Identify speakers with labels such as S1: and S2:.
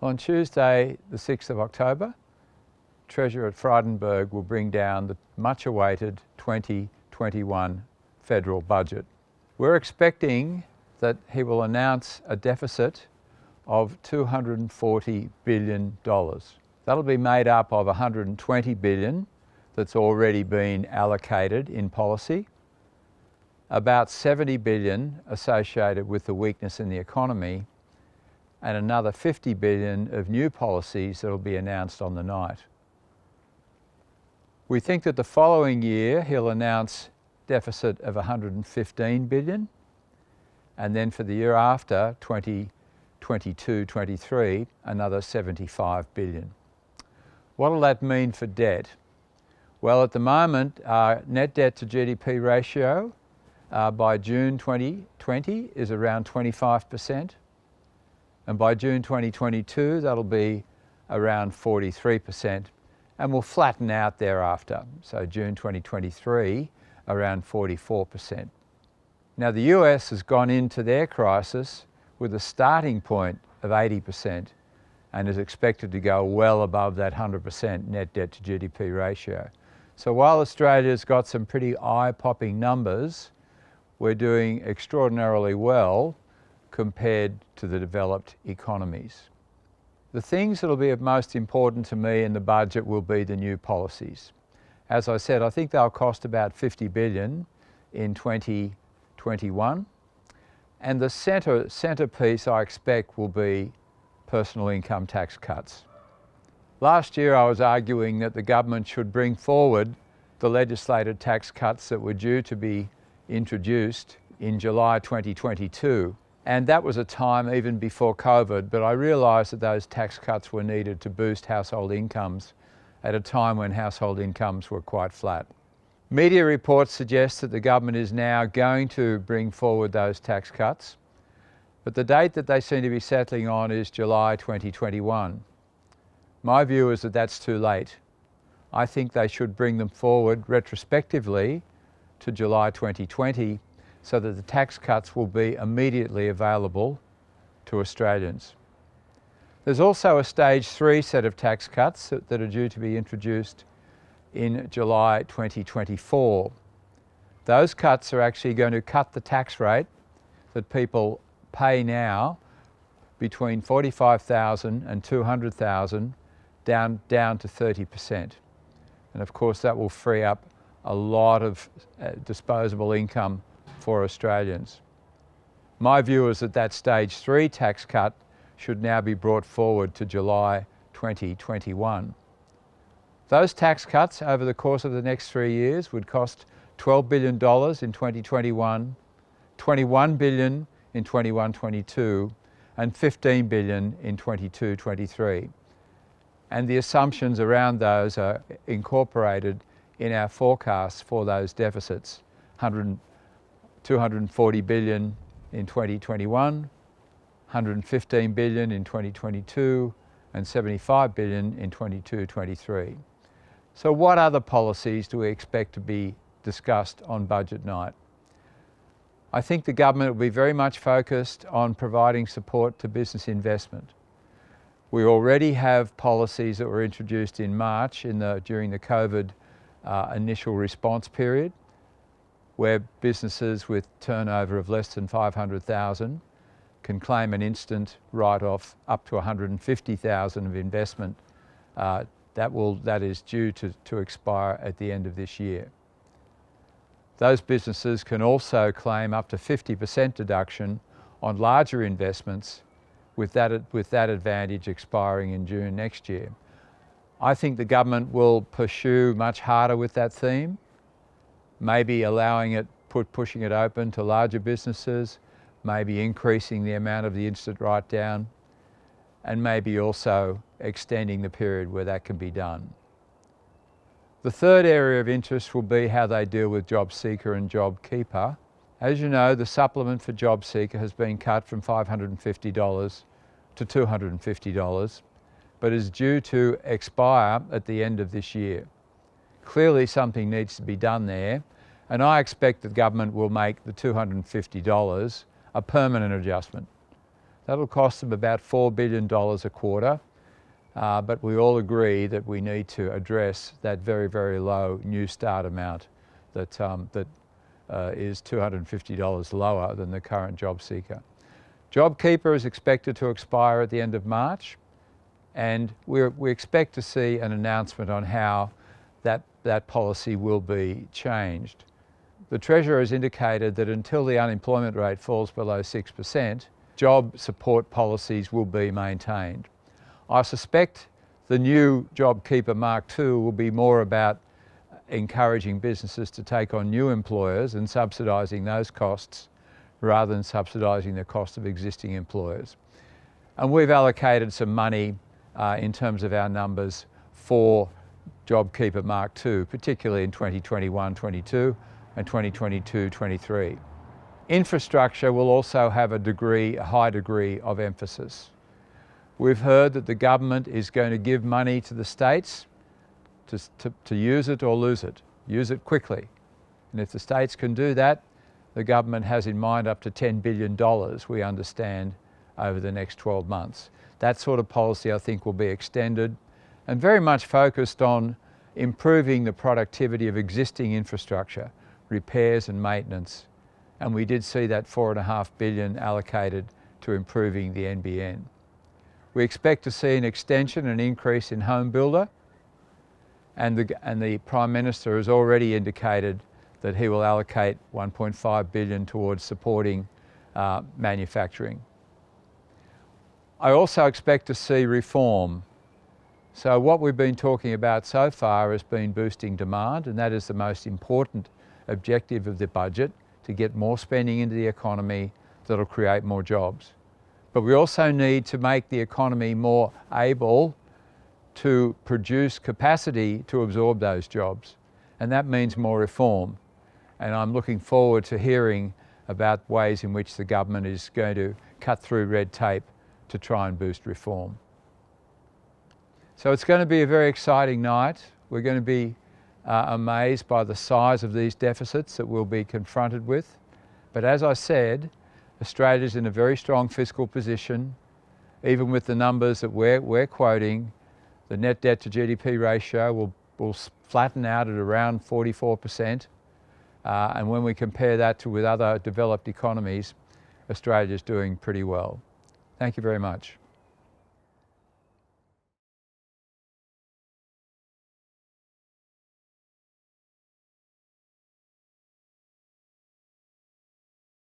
S1: On Tuesday, the 6th of October, Treasurer at Frydenberg will bring down the much-awaited 2021 federal budget. We're expecting that he will announce a deficit of $240 billion. That'll be made up of $120 billion that's already been allocated in policy, about $70 billion associated with the weakness in the economy, and another $50 billion of new policies that will be announced on the night. We think that the following year he'll announce deficit of $115 billion, and then for the year after, 2022-23, another $75 billion. What will that mean for debt? Well, at the moment, our net debt to GDP ratio by June 2020 is around 25%, and by June 2022 that'll be around 43%, and will flatten out thereafter. So June 2023, around 44%. Now the US has gone into their crisis with a starting point of 80% and is expected to go well above that 100% net debt to GDP ratio. So while Australia's got some pretty eye-popping numbers, we're doing extraordinarily well compared to the developed economies. The things that will be of most importance to me in the budget will be the new policies. As I said, I think they'll cost about $50 billion in 2021. And the centrepiece I expect will be personal income tax cuts. Last year I was arguing that the government should bring forward the legislated tax cuts that were due to be introduced in July 2022. And that was a time even before COVID, but I realised that those tax cuts were needed to boost household incomes at a time when household incomes were quite flat. Media reports suggest that the government is now going to bring forward those tax cuts, but the date that they seem to be settling on is July 2021. My view is that that's too late. I think they should bring them forward retrospectively to July 2020 so that the tax cuts will be immediately available to Australians. There's also a stage 3 set of tax cuts that are due to be introduced in July 2024. Those cuts are actually going to cut the tax rate that people pay now between $45,000 and $200,000 down to 30%. And of course that will free up a lot of disposable income for Australians. My view is that that stage 3 tax cut should now be brought forward to July 2021. Those tax cuts over the course of the next 3 years would cost $12 billion in 2021, $21 billion in 21-22, and $15 billion in 22-23. And the assumptions around those are incorporated in our forecasts for those deficits. $240 billion in 2021, $115 billion in 2022, and $75 billion in 22-23. So what other policies do we expect to be discussed on budget night? I think the government will be very much focused on providing support to business investment. We already have policies that were introduced in March during the COVID initial response period, where businesses with turnover of less than $500,000 can claim an instant write-off up to $150,000 of investment that is due to expire at the end of this year. Those businesses can also claim up to 50% deduction on larger investments with that advantage expiring in June next year. I think the government will pursue much harder with that theme, maybe pushing it open to larger businesses, maybe increasing the amount of the instant write-down, and maybe also extending the period where that can be done. The third area of interest will be how they deal with Jobseeker and Jobkeeper. As you know, the supplement for Jobseeker has been cut from $550 to $250, but is due to expire at the end of this year. Clearly something needs to be done there, and I expect the government will make the $250 a permanent adjustment. That'll cost them about $4 billion a quarter, but we all agree that we need to address that very, very low new start amount that is $250 lower than the current Jobseeker. Jobkeeper is expected to expire at the end of March, and we expect to see an announcement on how that policy will be changed. The Treasurer has indicated that until the unemployment rate falls below 6%, job support policies will be maintained. I suspect the new Jobkeeper Mark II will be more about encouraging businesses to take on new employers and subsidising those costs rather than subsidising the cost of existing employers. And we've allocated some money in terms of our numbers for Jobkeeper Mark II, particularly in 2021-22 and 2022-23. Infrastructure will also have a high degree of emphasis. We've heard that the government is going to give money to the states to use it or lose it, use it quickly. And if the states can do that, the government has in mind up to $10 billion, we understand, over the next 12 months. That sort of policy, I think, will be extended and very much focused on improving the productivity of existing infrastructure, repairs and maintenance. And we did see that $4.5 billion allocated to improving the NBN. We expect to see an extension and increase in home builder, and the Prime Minister has already indicated that he will allocate $1.5 billion towards supporting manufacturing. I also expect to see reform. So what we've been talking about so far has been boosting demand, and that is the most important objective of the budget, to get more spending into the economy that'll create more jobs. But we also need to make the economy more able to produce capacity to absorb those jobs. And that means more reform. And I'm looking forward to hearing about ways in which the government is going to cut through red tape to try and boost reform. So it's going to be a very exciting night. We're going to be amazed by the size of these deficits that we'll be confronted with. But as I said, Australia's in a very strong fiscal position. Even with the numbers that we're quoting, the net debt to GDP ratio will flatten out at around 44%. And when we compare that with other developed economies, Australia's doing pretty well. Thank you very much.